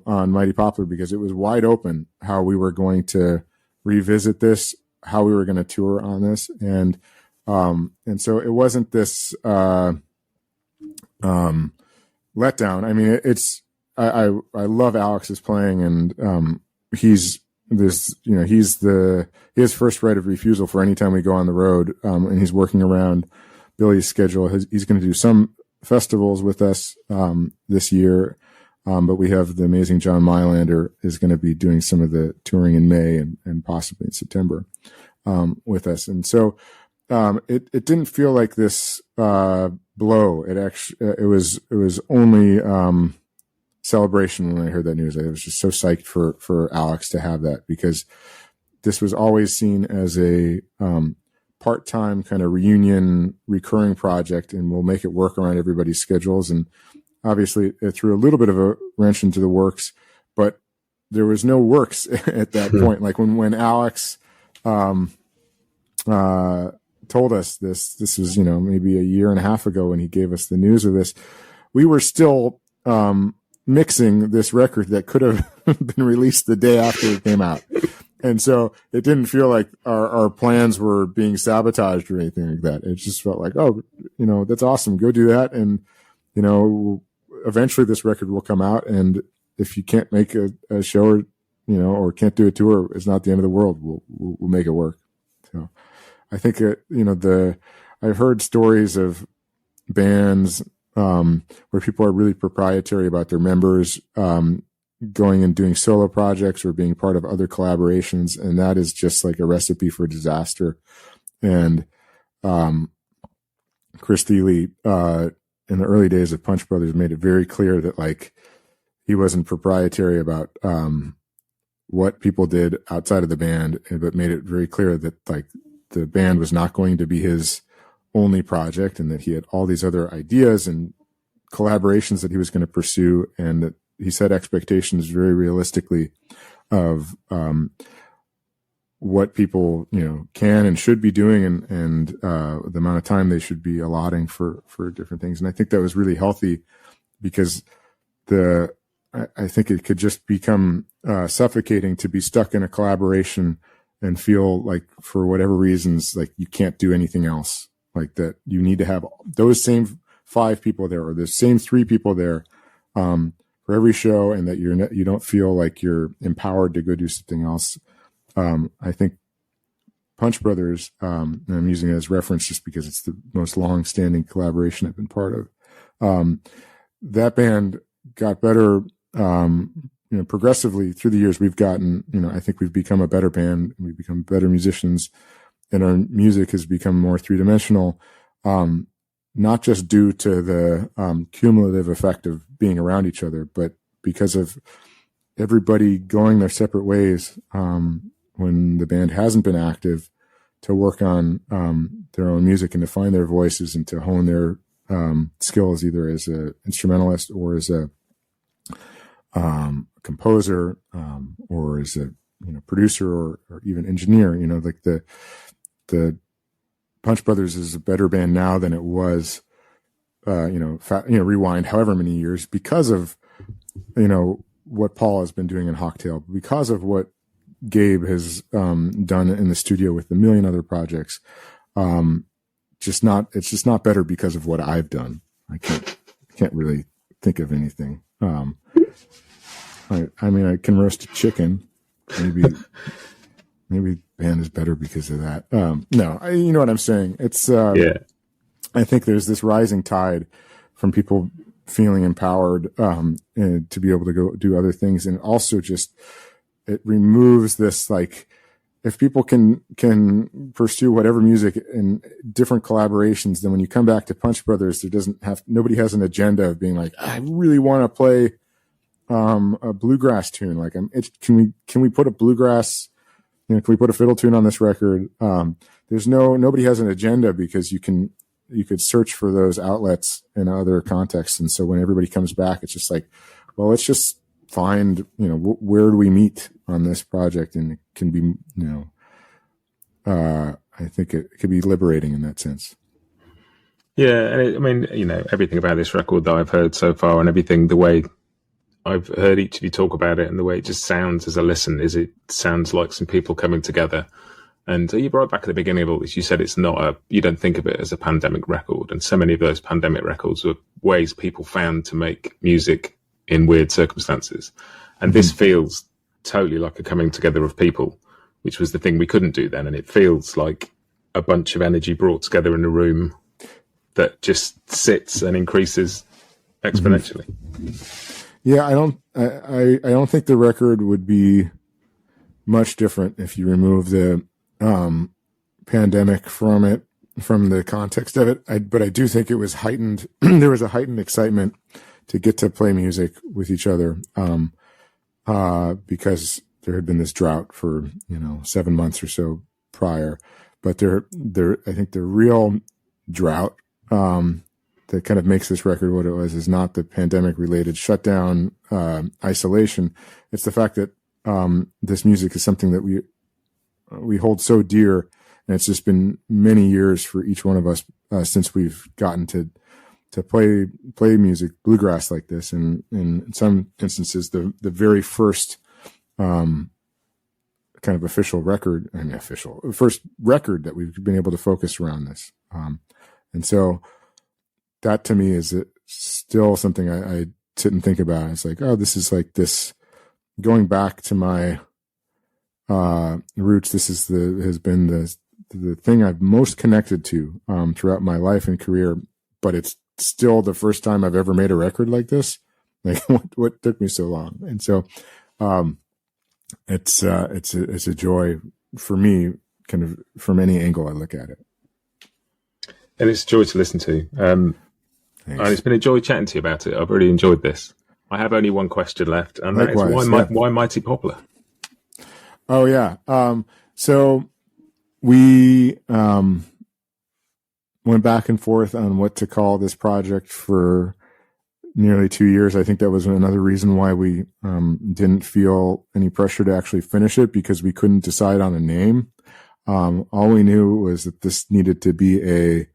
on Mighty Poplar, because it was wide open how we were going to revisit this, how we were going to tour on this. And so it wasn't this, letdown. I mean, I love Alex's playing, and he has first right of refusal for any time we go on the road, and he's working around Billy's schedule. He's going to do some festivals with us this year, but we have the amazing John Mylander is going to be doing some of the touring in May and possibly in September with us. And so it didn't feel like this blow. It was only celebration when I heard that news. I was just so psyched for Alex to have that, because this was always seen as a part-time kind of reunion recurring project, and we'll make it work around everybody's schedules. And obviously it threw a little bit of a wrench into the works, but there was no works at that point. Like when Alex told us this was, maybe a year and a half ago, when he gave us the news of this, we were still mixing this record that could have been released the day after it came out. And so it didn't feel like our plans were being sabotaged or anything like that. It just felt like, oh, that's awesome. Go do that. And, eventually this record will come out. And if you can't make a show or can't do a tour, it's not the end of the world. We'll make it work. So I think, I've heard stories of bands, where people are really proprietary about their members, going and doing solo projects or being part of other collaborations. And that is just like a recipe for disaster. And, Chris Thiele, in the early days of Punch Brothers, made it very clear that he wasn't proprietary about, what people did outside of the band, but made it very clear that the band was not going to be his only project, and that he had all these other ideas and collaborations that he was going to pursue, and that he set expectations very realistically of what people can and should be doing, and the amount of time they should be allotting for different things. And I think that was really healthy, because I think it could just become suffocating to be stuck in a collaboration and feel like, for whatever reasons, like you can't do anything else. Like that you need to have those same 5 people there, or the same 3 people there for every show, and that you don't feel like you're empowered to go do something else. I think Punch Brothers, and I'm using it as reference just because it's the most long-standing collaboration I've been part of. That band got better, progressively through the years. We've gotten, I think we've become a better band, and we've become better musicians, and our music has become more three-dimensional, not just due to the cumulative effect of being around each other, but because of everybody going their separate ways when the band hasn't been active, to work on their own music and to find their voices and to hone their skills, either as an instrumentalist or as a composer, or as a producer, or even engineer. Like the Punch Brothers is a better band now than it was, rewind however many years, because of, what Paul has been doing in Hawktail, because of what Gabe has done in the studio with a million other projects. It's just not better because of what I've done. I can't really think of anything. I mean, I can roast a chicken. Maybe band is better because of that. No, you know what I'm saying. It's Yeah. I think there's this rising tide from people feeling empowered and to be able to go do other things, and also just it removes this, like, if people can pursue whatever music in different collaborations, then when you come back to Punch Brothers, nobody has an agenda of being like, I really want to play a bluegrass tune. Like, can we put a bluegrass, can we put a fiddle tune on this record? Nobody has an agenda, because you could search for those outlets in other contexts. And so when everybody comes back, it's just like, well, let's just find, where do we meet on this project? And it can be, I think it could be liberating in that sense. Yeah. And everything about this record that I've heard so far, and everything, the way I've heard each of you talk about it, and the way it just sounds as a listen, it sounds like some people coming together. And you brought back at the beginning of all this, you said you don't think of it as a pandemic record. And so many of those pandemic records were ways people found to make music in weird circumstances. And this feels totally like a coming together of people, which was the thing we couldn't do then. And it feels like a bunch of energy brought together in a room that just sits and increases exponentially. Yeah, I don't think the record would be much different if you remove the pandemic from the context of it. But I do think it was heightened. There was a heightened excitement to get to play music with each other, because there had been this drought for 7 months or so prior. But I think the real drought that kind of makes this record what it was is not the pandemic related shutdown, isolation. It's the fact that this music is something that we hold so dear, and it's just been many years for each one of us since we've gotten to play music, bluegrass like this, and in some instances the very first kind of first record that we've been able to focus around this, and so that to me is still something I sit and think about. It's like, oh, this is like this going back to my roots. This has been the thing I've most connected to throughout my life and career, but it's still the first time I've ever made a record like this. Like, what took me so long? And so it's a joy for me, kind of from any angle I look at it. And it's a joy to listen to. And it's been a joy chatting to you about it. I've really enjoyed this. I have only one question left, and that is why Mighty Poplar? Oh, yeah. So we went back and forth on what to call this project for nearly 2 years. I think that was another reason why we didn't feel any pressure to actually finish it, because we couldn't decide on a name. All we knew was that this needed to be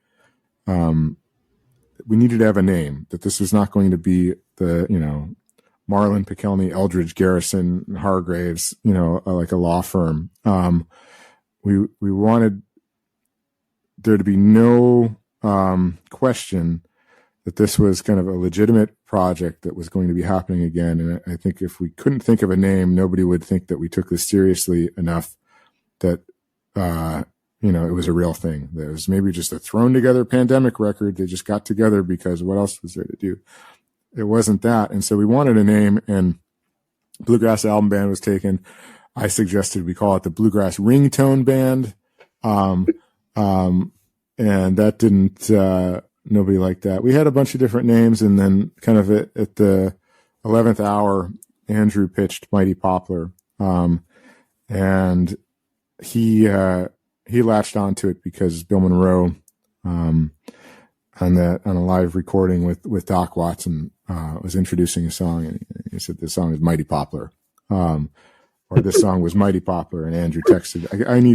we needed to have a name, that this was not going to be the, Marlin, Pikelny, Eldridge, Garrison, Hargraves, like a law firm. We wanted there to be no question that this was kind of a legitimate project that was going to be happening again. And I think if we couldn't think of a name, nobody would think that we took this seriously enough that, it was a real thing. There was maybe just a thrown together pandemic record. They just got together because what else was there to do? It wasn't that. And so we wanted a name, and Bluegrass Album Band was taken. I suggested we call it the Bluegrass Ringtone Band. And that didn't, nobody liked that. We had a bunch of different names, and then kind of at the 11th hour, Andrew pitched Mighty Poplar. And he latched onto it because Bill Monroe, on a live recording with Doc Watson, was introducing a song, and he said this song is Mighty Poplar, or this song was Mighty Poplar. And Andrew texted,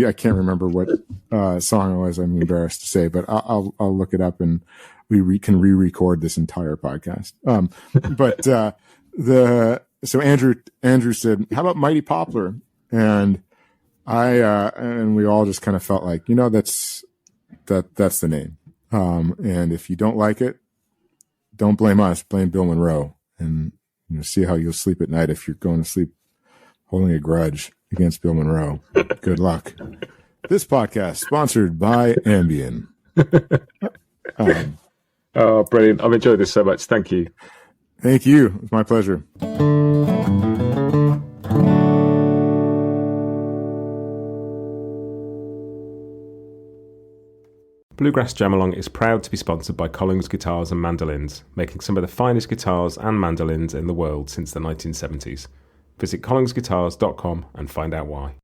I can't remember what song it was. I'm embarrassed to say, but I'll look it up, and we can re-record this entire podcast. So Andrew said, how about Mighty Poplar? And and we all just kind of felt like, that's the name. And if you don't like it, don't blame us. Blame Bill Monroe, and see how you'll sleep at night if you're going to sleep holding a grudge against Bill Monroe. Good luck. This podcast sponsored by Ambien. Oh, brilliant! I've enjoyed this so much. Thank you. Thank you. It's my pleasure. Bluegrass Jam Along is proud to be sponsored by Collings Guitars and Mandolins, making some of the finest guitars and mandolins in the world since the 1970s. Visit collingsguitars.com and find out why.